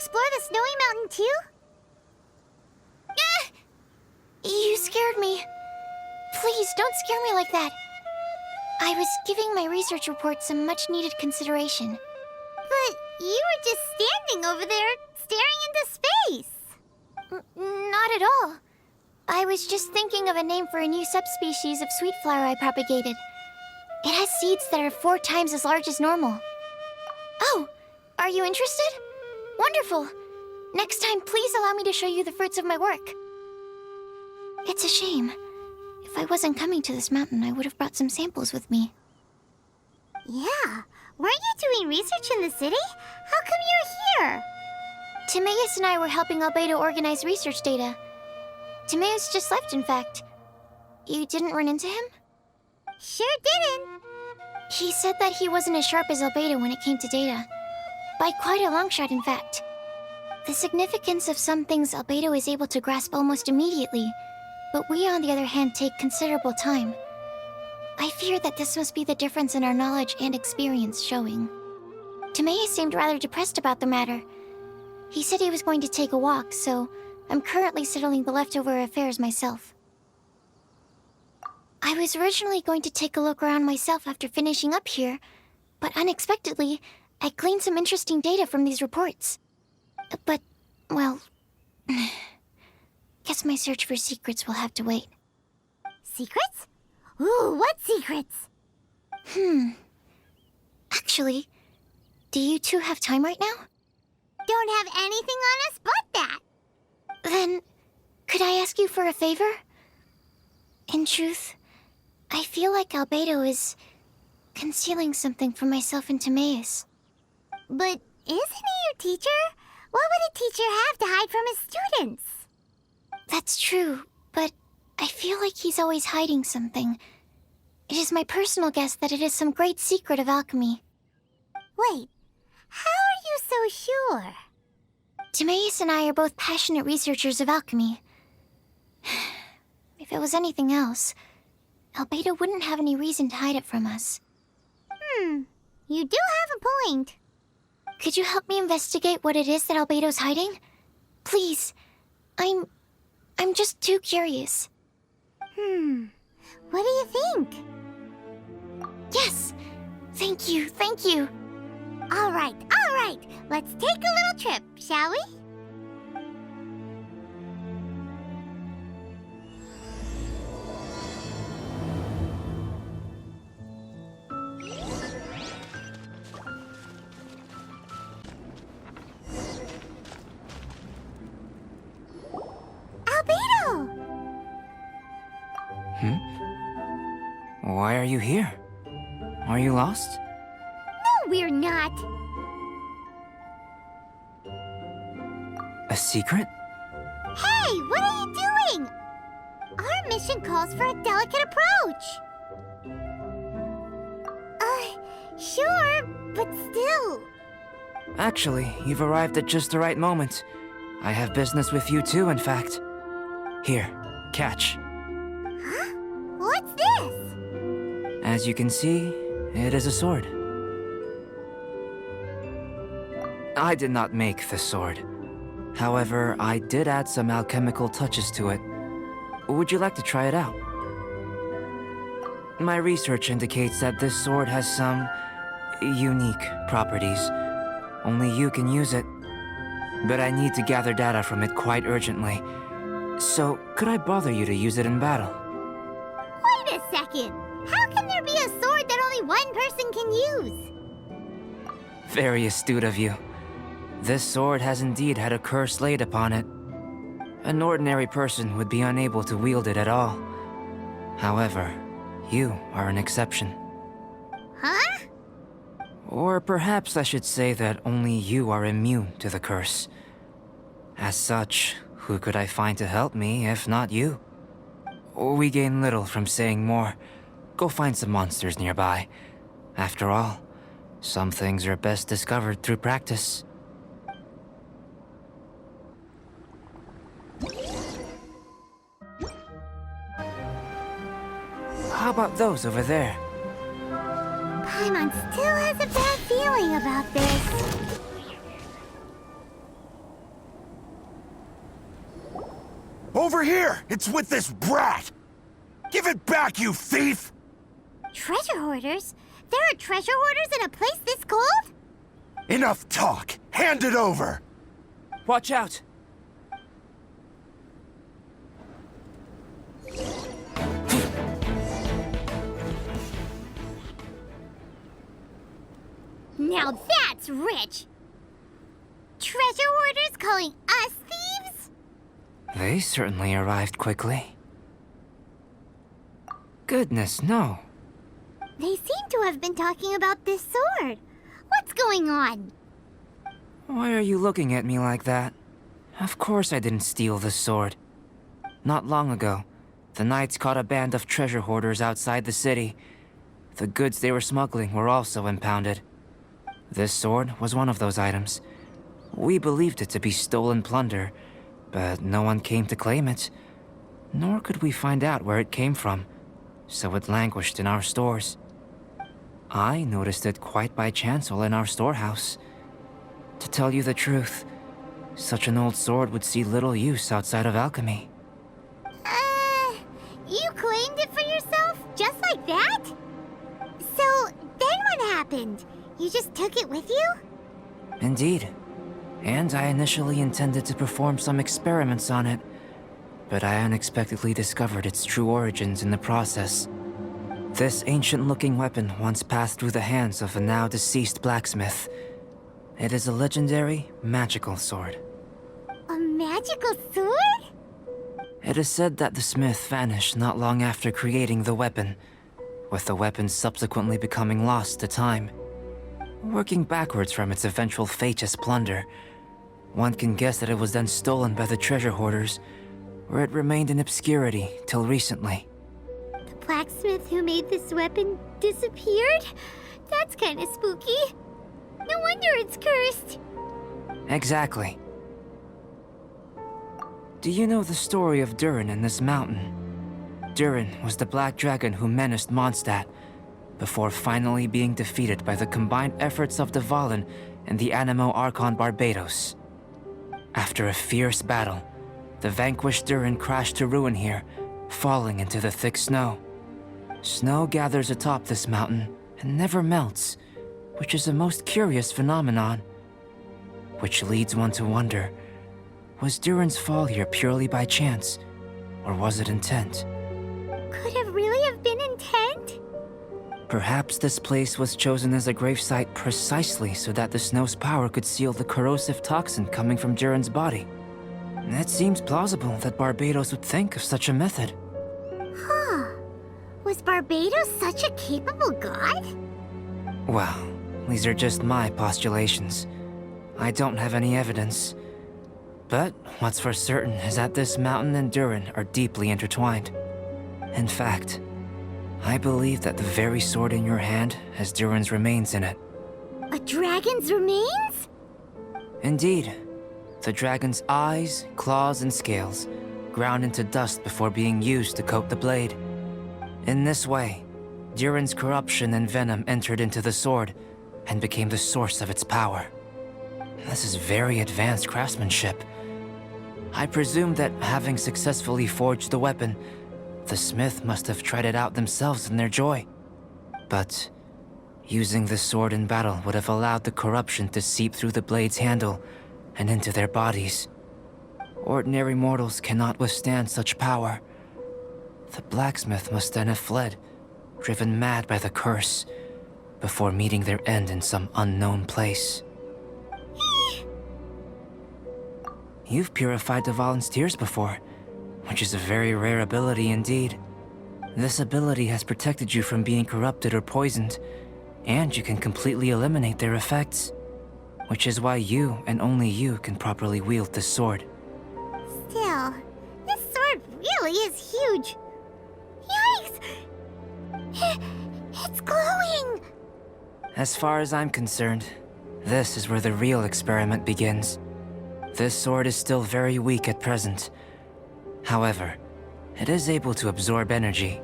explore the snowy mountain too? You scared me. Please, don't scare me like that. I was giving my research report some much-needed consideration. But you were just standing over there, staring into space. Not at all. I was just thinking of a name for a new subspecies of sweet flower I propagated. It has seeds that are 4 times as large as normal. Oh, are you interested? Wonderful. Next time, please allow me to show you the fruits of my work. It's a shame. If I wasn't coming to this mountain, I would have brought some samples with me. Yeah, weren't you doing research in the city? How come you're here? Timaeus and I were helping Albedo organize research data. Timaeus just left, in fact. You didn't run into him? Sure didn't. He said that he wasn't as sharp as Albedo when it came to data. By quite a long shot, in fact. The significance of some things Albedo is able to grasp almost immediately, but we, on the other hand, take considerable time. I fear that this must be the difference in our knowledge and experience showing. Timaeus seemed rather depressed about the matter. He said he was going to take a walk, so I'm currently settling the leftover affairs myself. I was originally going to take a look around myself after finishing up here, but unexpectedly, I gleaned some interesting data from these reports. But, well, guess my search for secrets will have to wait. Secrets? Ooh, what secrets? Actually, do you two have time right now? Don't have anything on us but that. Then, could I ask you for a favor? In truth, I feel like Albedo is concealing something from myself and Timaeus. But isn't he your teacher? What would a teacher have to hide from his students? That's true, but I feel like he's always hiding something. It is my personal guess that it is some great secret of alchemy. Wait, how are you so sure? Timaeus and I are both passionate researchers of alchemy. If it was anything else, Albedo wouldn't have any reason to hide it from us. You do have a point. Could you help me investigate what it is that Albedo's hiding? Please. I'm just too curious. What do you think? Yes! Thank you, thank you! All right. Let's take a little trip, shall we? Albedo! Why are you here? Are you lost? No, we're not. A secret? Hey, what are you doing? Our mission calls for a delicate approach. Sure, but still. Actually, you've arrived at just the right moment. I have business with you too, in fact. Here, catch. Huh? What's this? As you can see, it is a sword. I did not make the sword. However, I did add some alchemical touches to it. Would you like to try it out? My research indicates that this sword has some unique properties. Only you can use it. But I need to gather data from it quite urgently. So, could I bother you to use it in battle? Wait a second. How can there be a sword that only one person can use? Very astute of you. This sword has indeed had a curse laid upon it. An ordinary person would be unable to wield it at all. However, you are an exception. Huh? Or perhaps I should say that only you are immune to the curse. As such, who could I find to help me if not you? We gain little from saying more. Go find some monsters nearby. After all, some things are best discovered through practice. How about those over there? Paimon still has a bad feeling about this. Over here! It's with this brat! Give it back, you thief! Treasure hoarders? There are treasure hoarders in a place this cold? Enough talk! Hand it over! Watch out! Now that's rich! Treasure hoarders calling us thieves? They certainly arrived quickly. Goodness, no. They seem to have been talking about this sword. What's going on? Why are you looking at me like that? Of course I didn't steal this sword. Not long ago, the Knights caught a band of treasure hoarders outside the city. The goods they were smuggling were also impounded. This sword was one of those items. We believed it to be stolen plunder, but no one came to claim it. Nor could we find out where it came from, so it languished in our stores. I noticed it quite by chance while in our storehouse. To tell you the truth, such an old sword would see little use outside of alchemy. You claimed it for yourself? Just like that? So, then what happened? You just took it with you? Indeed. And I initially intended to perform some experiments on it, but I unexpectedly discovered its true origins in the process. This ancient-looking weapon once passed through the hands of a now-deceased blacksmith. It is a legendary, magical sword. A magical sword? It is said that the smith vanished not long after creating the weapon, with the weapon subsequently becoming lost to time. Working backwards from its eventual fate as plunder, one can guess that it was then stolen by the treasure hoarders, where it remained in obscurity till recently. The blacksmith who made this weapon disappeared? That's kinda spooky. No wonder it's cursed. Exactly. Do you know the story of Durin and this mountain? Durin was the black dragon who menaced Mondstadt, before finally being defeated by the combined efforts of the Valen and the Animo Archon Barbados. After a fierce battle, the vanquished Durin crashed to ruin here, falling into the thick snow. Snow gathers atop this mountain and never melts, which is a most curious phenomenon. Which leads one to wonder, was Durin's fall here purely by chance, or was it intent? Could it really have been intent? Perhaps this place was chosen as a gravesite precisely so that the snow's power could seal the corrosive toxin coming from Durin's body. It seems plausible that Barbados would think of such a method. Huh. Was Barbados such a capable god? Well, these are just my postulations. I don't have any evidence. But what's for certain is that this mountain and Durin are deeply intertwined. In fact, I believe that the very sword in your hand has Durin's remains in it. A dragon's remains? Indeed. The dragon's eyes, claws, and scales ground into dust before being used to coat the blade. In this way, Durin's corruption and venom entered into the sword and became the source of its power. This is very advanced craftsmanship. I presume that having successfully forged the weapon, the smith must have tried it out themselves in their joy. But using the sword in battle would have allowed the corruption to seep through the blade's handle and into their bodies. Ordinary mortals cannot withstand such power. The blacksmith must then have fled, driven mad by the curse, before meeting their end in some unknown place. You've purified the Valen's tears before, which is a very rare ability indeed. This ability has protected you from being corrupted or poisoned, and you can completely eliminate their effects, which is why you and only you can properly wield this sword. Still, this sword really is huge. Yikes! It's glowing! As far as I'm concerned, this is where the real experiment begins. This sword is still very weak at present. However, it is able to absorb energy,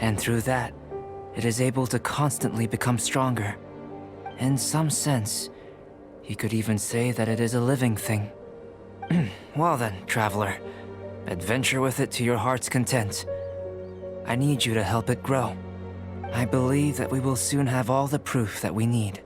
and through that, it is able to constantly become stronger. In some sense, you could even say that it is a living thing. Well then, traveler, Adventure with it to your heart's content. I need you to help it grow. I believe that we will soon have all the proof that we need.